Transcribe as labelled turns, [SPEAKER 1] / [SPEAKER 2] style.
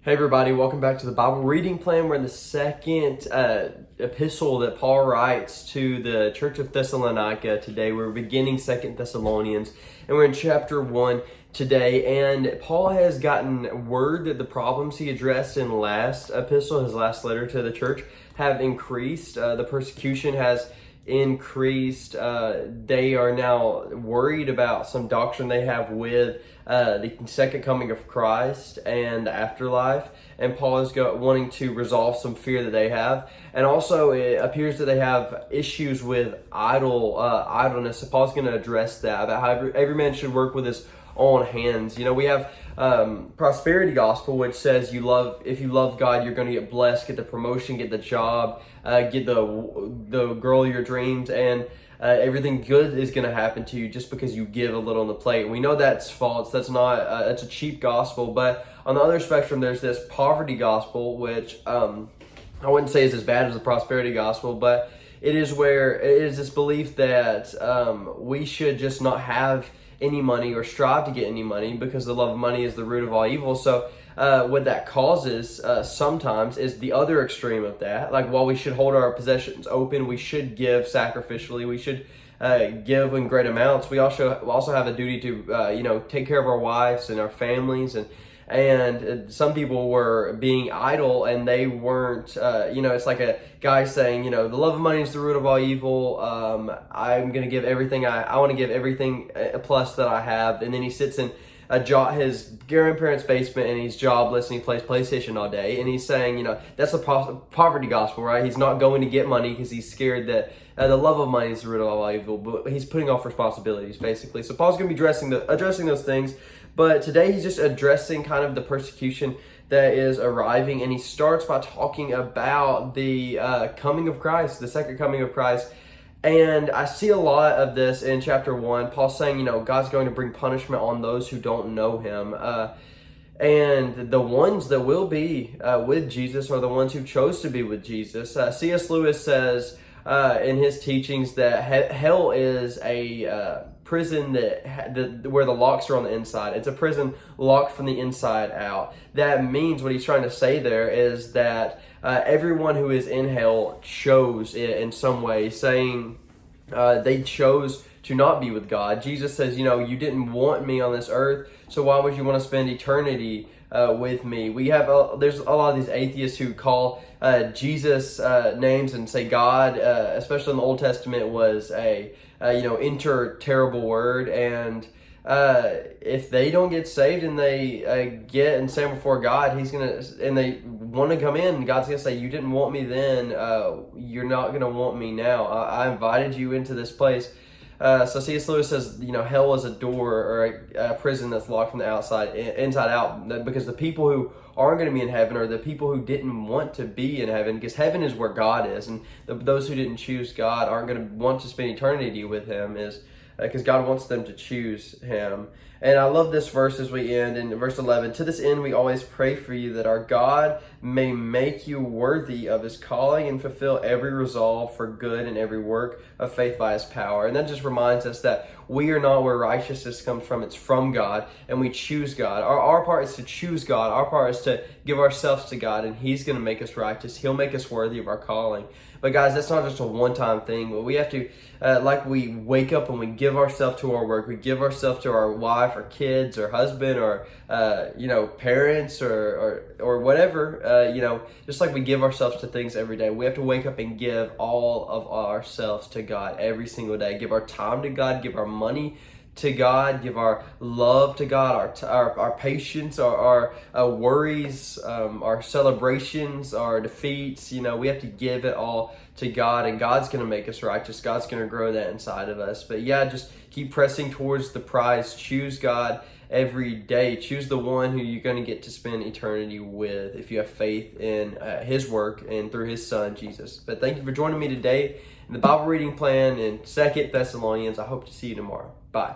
[SPEAKER 1] Hey everybody, welcome back to the Bible reading plan. We're in the second epistle that Paul writes to the church of Thessalonica today. We're beginning 2 Thessalonians, and we're in chapter 1 today. And Paul has gotten word that the problems he addressed in last epistle, his last letter to the church, have increased. The persecution has increased. They are now worried about some doctrine they have with the second coming of Christ and the afterlife, and Paul is wanting to resolve some fear that they have. And also it appears that they have issues with idleness, so Paul's going to address that, about how every man should work with his own hands. You know, we have prosperity gospel, which says if you love God, you're going to get blessed, get the promotion, get the job, get the girl of your dreams, and everything good is going to happen to you just because you give a little on the plate. We know that's false. That's not. That's a cheap gospel. But on the other spectrum, there's this poverty gospel, which I wouldn't say is as bad as the prosperity gospel, but it is this belief that we should just not have any money or strive to get any money, because the love of money is the root of all evil. So what that causes sometimes is the other extreme of that. Like, while we should hold our possessions open, we should give sacrificially, we should give in great amounts, we also have a duty to take care of our wives and our families. And some people were being idle, and they weren't, it's like a guy saying, the love of money is the root of all evil. I'm going to give everything. I want to give everything plus that I have. And then he sits in his grandparents' basement, and he's jobless, and he plays PlayStation all day. And he's saying, that's the poverty gospel, right? He's not going to get money because he's scared that the love of money is the root of all evil, but he's putting off responsibilities, basically. So Paul's going to be addressing those things. But today he's just addressing kind of the persecution that is arriving, and he starts by talking about the coming of Christ, the second coming of Christ. And I see a lot of this in chapter 1. Paul's saying, God's going to bring punishment on those who don't know him. And the ones that will be with Jesus are the ones who chose to be with Jesus. C.S. Lewis says in his teachings that hell is a prison where the locks are on the inside. It's a prison locked from the inside out. That means, what he's trying to say there is that everyone who is in hell chose it in some way, saying they chose to not be with God. Jesus says, you didn't want me on this earth, so why would you want to spend eternity with me? There's a lot of these atheists who call Jesus names and say God, especially in the Old Testament, was a enter terrible word. And if they don't get saved and they get and stand before God, and they want to come in, God's gonna say, you didn't want me then, you're not gonna want me now. I invited you into this place. So C.S. Lewis says, hell is a door or a prison that's locked from the inside out, because the people who aren't going to be in heaven are the people who didn't want to be in heaven, because heaven is where God is, and those who didn't choose God aren't going to want to spend eternity with him, because God wants them to choose him. And I love this verse as we end in verse 11. To this end, we always pray for you, that our God may make you worthy of his calling and fulfill every resolve for good and every work of faith by his power. And that just reminds us that we are not where righteousness comes from. It's from God, and we choose God. Our part is to choose God. Our part is to give ourselves to God, and he's going to make us righteous. He'll make us worthy of our calling. But guys, that's not just a one-time thing. But we have to, like we wake up and we give ourselves to our work, we give ourselves to our wife or kids or husband or, parents or whatever, just like we give ourselves to things every day. We have to wake up and give all of ourselves to God every single day. Give our time to God, give our money to God, give our love to God, our patience, our worries, our celebrations, our defeats. We have to give it all to God, and God's going to make us righteous. God's going to grow that inside of us. But yeah, just keep pressing towards the prize. Choose God every day. Choose the one who you're going to get to spend eternity with if you have faith in his work and through his son, Jesus. But thank you for joining me today in the Bible reading plan in 2 Thessalonians. I hope to see you tomorrow. Bye.